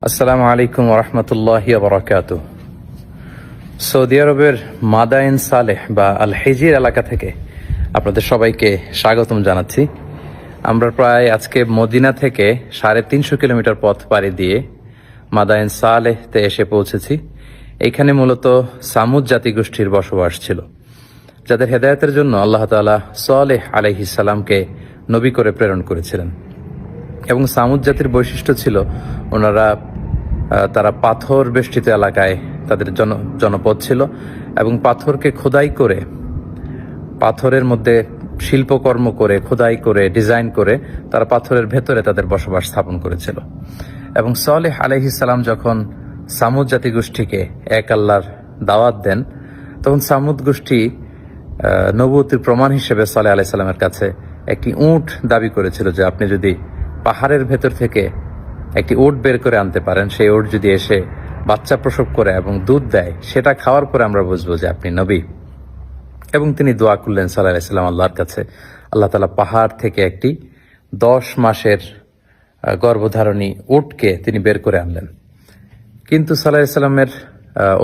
আসসালামু আলাইকুম ওরহমতুল্লাহি ওয়াবারাকাতুহু। সৌদি আরবের মাদায়েন সালেহ বা আল হিজির এলাকা থেকে আপনাদের সবাইকে স্বাগতম জানাচ্ছি। আমরা প্রায় আজকে মদিনা থেকে 350 কিলোমিটার পথ পাড়ি দিয়ে মাদায়েন সালেহতে এসে পৌঁছেছি। এইখানে মূলত সামুদ জাতিগোষ্ঠীর বসবাস ছিল, যাদের হেদায়েতের জন্য আল্লাহ তাআলা সালেহ আলাইহিস সালামকে নবী করে প্রেরণ করেছিলেন। এবং সামুদ জাতির বৈশিষ্ট্য ছিল তারা পাথর বেষ্টিত এলাকায় তাদের জনপদ ছিল এবং পাথরকে খোদাই করে, পাথরের মধ্যে শিল্পকর্ম করে, খোদাই করে, ডিজাইন করে তারা পাথরের ভেতরে তাদের বসবাস স্থাপন করেছিল। এবং সালেহ আলাইহিস সালাম যখন সামুদ জাতি গোষ্ঠীকে এক আল্লাহর দাওয়াত দেন, তখন সামুদ গোষ্ঠী নবুয়তির প্রমাণ হিসেবে সালেহ আলাইহিস সালামের কাছে একটি উট দাবি করেছিল যে আপনি যদি পাহাড়ের ভেতর থেকে একটি উট বের করে আনতে পারেন, সেই উট যদি এসে বাচ্চা প্রসব করে এবং দুধ দেয়, সেটা খাওয়ার পরে আমরা বুঝবো যে আপনি নবী। এবং তিনি দোয়া করলেন সাল্লাল্লাহু আলাইহি ওয়াসাল্লাম আল্লাহর কাছে। আল্লাহ তাআলা পাহাড় থেকে একটি 10 মাসের গর্ভধারণী উটকে তিনি বের করে আনলেন। কিন্তু সাল্লাল্লাহু আলাইহি ওয়াসাল্লামের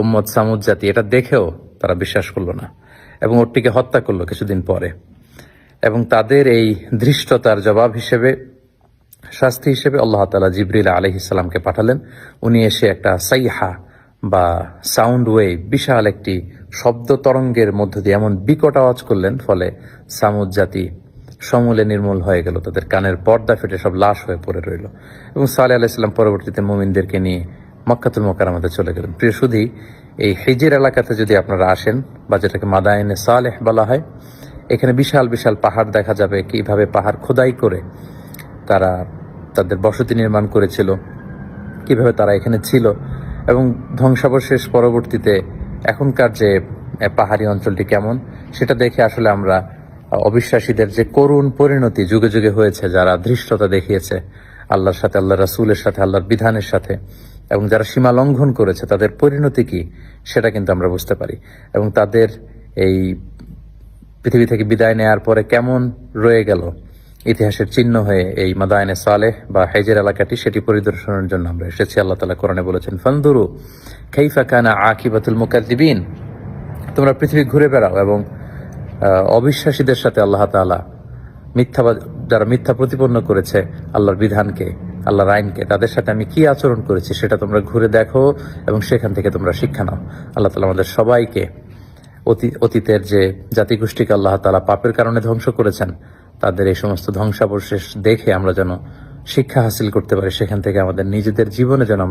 উম্মত সামুদ জাতি এটা দেখেও তারা বিশ্বাস করলো না এবং উটটিকে হত্যা করলো কিছুদিন পরে। এবং তাদের এই ধৃষ্টতার জবাব হিসেবে, শাস্তি হিসেবে আল্লাহ তাআলা জিবরিল আলাইহিস সালামকে পাঠালেন। উনি এসে একটা সাইহা বা সাউন্ড ওয়েভ, বিশাল একটি শব্দ তরঙ্গের মধ্য দিয়ে এমন বিকট আওয়াজ করলেন, ফলে সামুদ জাতি সমূলে নির্মূল হয়ে গেল, তাদের কানের পর্দা ফেটে সব লাশ হয়ে পড়ে রইল। এবং সালেহ আলাইহিস সালাম পরবর্তীতে মুমিনদেরকে নিয়ে মক্কাতুল মুকাররমাতে চলে গেলেন। প্রিয় সুধী, এই হিজির এলাকাতে যদি আপনারা আসেন, বা যেটাকে মাদায়েনে সালেহ বলা হয়, এখানে বিশাল বিশাল পাহাড় দেখা যাবে, কিভাবে পাহাড় খোদাই করে তারা তাদের বসতি নির্মাণ করেছিল, কিভাবে তারা এখানে ছিল। এবং ধ্বংসাবশেষ পরবর্তীতে এখনকার যে পাহাড়ি অঞ্চলটি কেমন, সেটা দেখে আসলে আমরা অবিশ্বাসীদের যে করুণ পরিণতি যুগে যুগে হয়েছে, যারা ধৃষ্টতা দেখিয়েছে আল্লাহর সাথে, আল্লাহ রাসূলের সাথে, আল্লাহর বিধানের সাথে, এবং যারা সীমা লঙ্ঘন করেছে, তাদের পরিণতি কি সেটা কিন্তু আমরা বুঝতে পারি। এবং তাদের এই পৃথিবী থেকে বিদায় নেয়ার পরে কেমন রয়ে গেল ইতিহাসের চিহ্ন হয়ে এই মাদায়েনে সালেহ বা হিজির এলাকাটি, সেটি পরিদর্শনের জন্য আমরা এসেছি। আল্লাহ তাআলা কোরআনে বলেছেন, ফানদুরু কাইফা কানা আকিবাতুল মুকাজ্জিবিন, তোমরা পৃথিবী ঘুরে বেড়াও এবং অবিশ্বাসীদের সাথে আল্লাহ তাআলা যারা মিথ্যা প্রতিপন্ন করেছে আল্লাহর বিধানকে, আল্লাহর আইনকে, তাদের সাথে আমি কি আচরণ করেছি সেটা তোমরা ঘুরে দেখো এবং সেখান থেকে তোমরা শিক্ষা নাও। আল্লাহ তাআলা আমাদের সবাইকে অতীতের যে জাতিগোষ্ঠীকে আল্লাহ তাআলা পাপের কারণে ধ্বংস করেছেন, তাদের এই সমস্ত ধ্বংসাবশেষ দেখে আমরা যেন শিক্ষা হাসিল করতে পারি, সেখান থেকে আমাদের নিজেদের জীবনে যেন